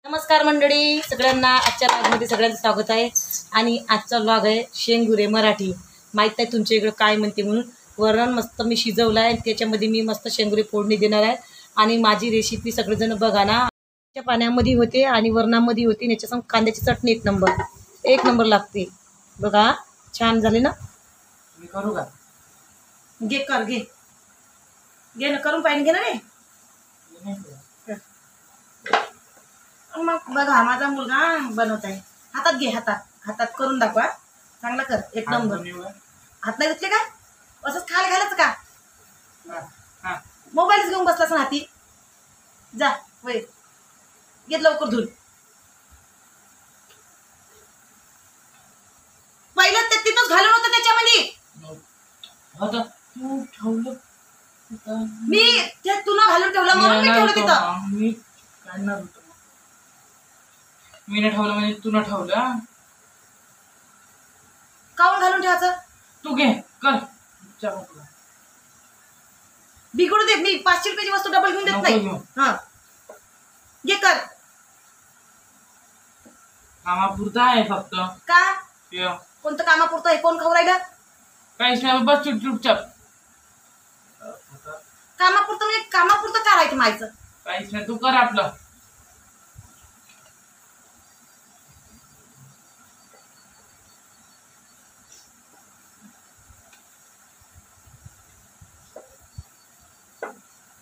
नमस्कार मंडळी, सगळ्यांना आजच्या व्लॉगमध्ये सगळ्यांचं स्वागत आहे। आणि आजचा व्लॉग आहे शेंगुरे मराठी। माहीत नाही तुमच्या इकडे काय म्हणते म्हणून। वरण मस्त मी शिजवलं आहे, त्याच्यामध्ये मी मस्त शेंगुरे फोडणी देणार आहे। आणि माझी रेसिपी सगळेजण बघा ना, त्या पाण्यामध्ये होते आणि वरणामध्ये होते, याच्यासंग कांद्याची चटणी एक नंबर लागते बघा। छान झाले ना? मी करू का? घे कर, घे घे ना, करून पाहिजे ना रे। मग बघा माझा मुलगा बनवत आहे। हातात घे, हातात करून दाखवा। चांगला कर, एक नंबर। हात नाही धुतले का? असंच खायला घालायचं का? मोबाईलच घेऊन बसलास ना हाती। जा वय, घेत लवकर धुल। पहिलं ते तिथंच घालून होतं त्याच्यामध्ये। तू ठेवलं मी ते तुला घालून ठेवलं म्हणून मी ठेवलं तिथं। मी काढणार होतो, मी नाही ठेवलं म्हणजे तू न ठेवलं। काऊन घालून ठेवायचं? तू घे कर, बिघडू दे, मी 500 रुपयाची वस्तू डबल घेऊन देत नाही। हा घे कर। कामापुरता आहे फक्त। का? ये कोणतं कामापुरतं आहे? कोण खाऊ राहिलं? काहीच नाही, बस चुपचाप। कामापुरतं म्हणजे कामापुरतं करायचं मायचं? काहीच नाही, तू कर आपलं।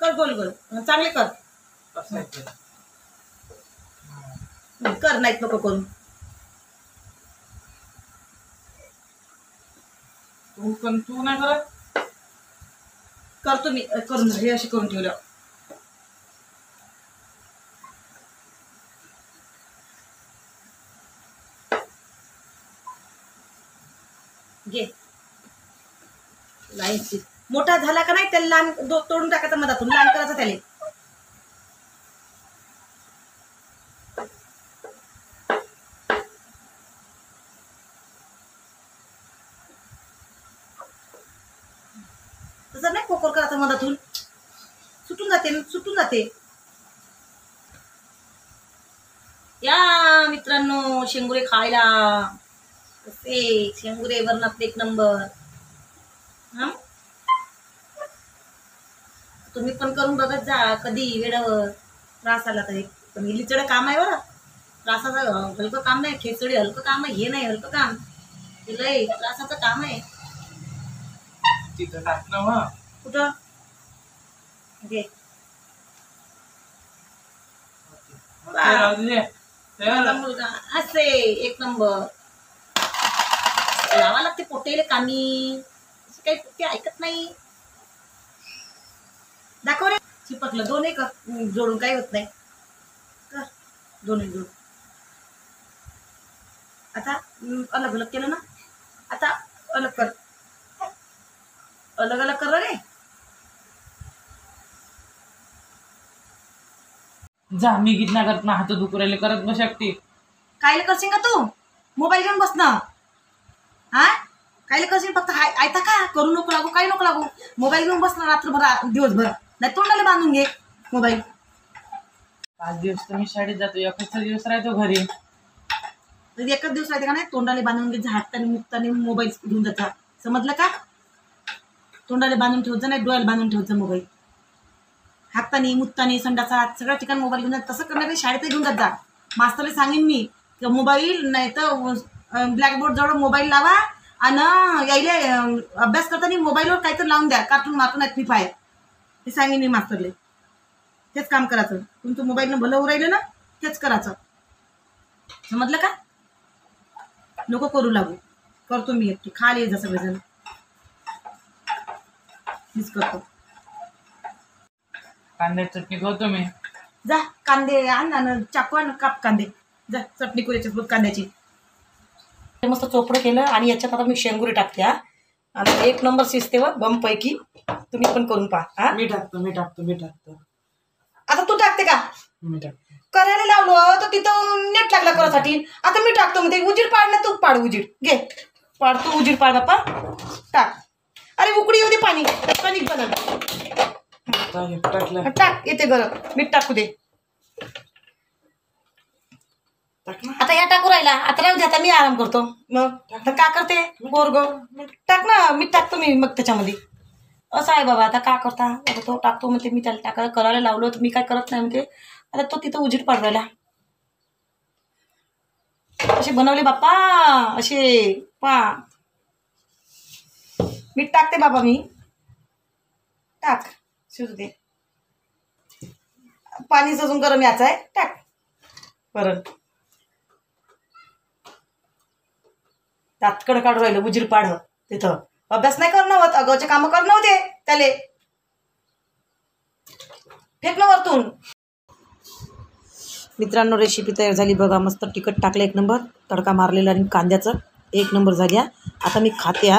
कर गोल गोल, चांगले कर। कर, नाहीत नको करू। तू नाही करत? करतो मी, करून हे अशी करून ठेवलं। घे लाईन मोठा झाला का नाही त्याला लहान तोडून टाकायचा, मधातून लहान करायचं त्याला। तसं नाही कोकर करायचं, मधातून सुटून जाते। या मित्रांनो, शेंगुरे खायला कसे शेंगुरे वरणात एक नंबर। हा, तुम्ही पण करून बघत जा कधी वेळेवर। त्रास आला तर पण लिचड काम आहे बरं, त्रासाचं हलकं काम नाही। खिचडी हलकं काम आहे, हे नाही हलकं काम, हे लय त्रासाचं काम आहे। तिथं टाकलं कुठं? घे मुलगा असे एक नंबर लावा लागते पोटेले कामी, काही ते ऐकत नाही। दाखव रे, चिपकलं। दोन्ही कर जोडून, काही होत नाही। कर दोन्ही जोडून। आता अलग अलग केलं ना, आता अलग कर, अलग अलग कर रे। जा, मी गीत ना करत ना, हात दुखरायले करत बस शकते। कायला करशील का तू? मोबाईल घेऊन बस ना। हा, कायला करशील? फक्त आयता का करू नको लागू, काही नको लागू। मोबाईल घेऊन बस ना रात्रभर दिवसभर, नाही तोंडाला बांधून घे मोबाईल। 5 दिवस तर मी शाळेत जातो, एखादा दिवस राहतो घरी। एकच दिवस राहते का नाही, तोंडाला बांधून घे, हाताने मुक्ताने मोबाईल घेऊन जायचा, समजलं का? तोंडाला बांधून ठेवचं नाही, डोळ्याला बांधून ठेवचं मोबाईल। हाताने मुक्ताने संडासात सगळ्या ठिकाणी मोबाईल घेऊन जात, तसं करणार शाळेत घेऊन जात जा। मास्तरला सांगेन मी की मोबाईल नाही तर ब्लॅकबोर्ड जवळ मोबाईल लावा आणि यायले अभ्यास करताना मोबाईलवर काहीतरी लावून द्या, कार्टून मार्टून आहेत, फ्री फायर, हे सांगेन मी मास्तरले। तेच काम करायचं, तुमचं मोबाईलनं भलं होऊ राहिलं ना, तेच करायचं, समजलं का? नको करू लागू, करतो मी एकटी। खाली ये जा सगळेजण, मीच करतो। कांद्याची चटणी करतो मी। जा कांदे आण, चाकू आण, काप कांदे, जा चटणी करू याच्यासोबत कांद्याची। मस्त चोपडं केलं आणि याच्यात आता मी शेंगुरी टाकते। हा, आणि एक नंबर शिजते व बमपैकी, तुम्ही पण करून पहा। मी टाकतो। आता तू टाकते का? मी टाकतो। करायला लावलं तर तिथं नेट लागला करासाठी, आता मी टाकतो म्हणते। उजीड पाड ना, तू पाड उजीड, घे पाड, तू उजीड पाड बाप्पा, टाक। अरे उकडी येऊ दे, पाणी बनल, टाक, येते गरम, मीठ टाकू दे। टाक ना. आता या टाकू राहिला, आता राहू दे, आता मी आराम करतो. मग आता का करते पोरग? टाक ना, मीठ टाकतो मी मग त्याच्यामध्ये. असं आहे बाबा, आता का करता? आता तो टाकतो म्हणते, मी त्याला टाकायला करायला लावलं तर मी काय करत नाही म्हणते. आता तो तिथं उजीड पाडवायला. असे बनवले बाप्पा, असे पा. मीठ टाकते बाबा मी. टाक, शिजू दे. पाणी अजून गरम याचं आहे, टाक परत. तातकड काढू राहिलं उजीर पाड. तिथं अभ्यास नाही करणं होत, अगावचे कामं करणं होते त्याले. फेकणं वरतून. मित्रांनो, रेसिपी तयार झाली बघा. मस्त तिखट टाकलं, एक नंबर तडका मारलेला आणि कांद्याचं एक नंबर झाली. आता मी खाते.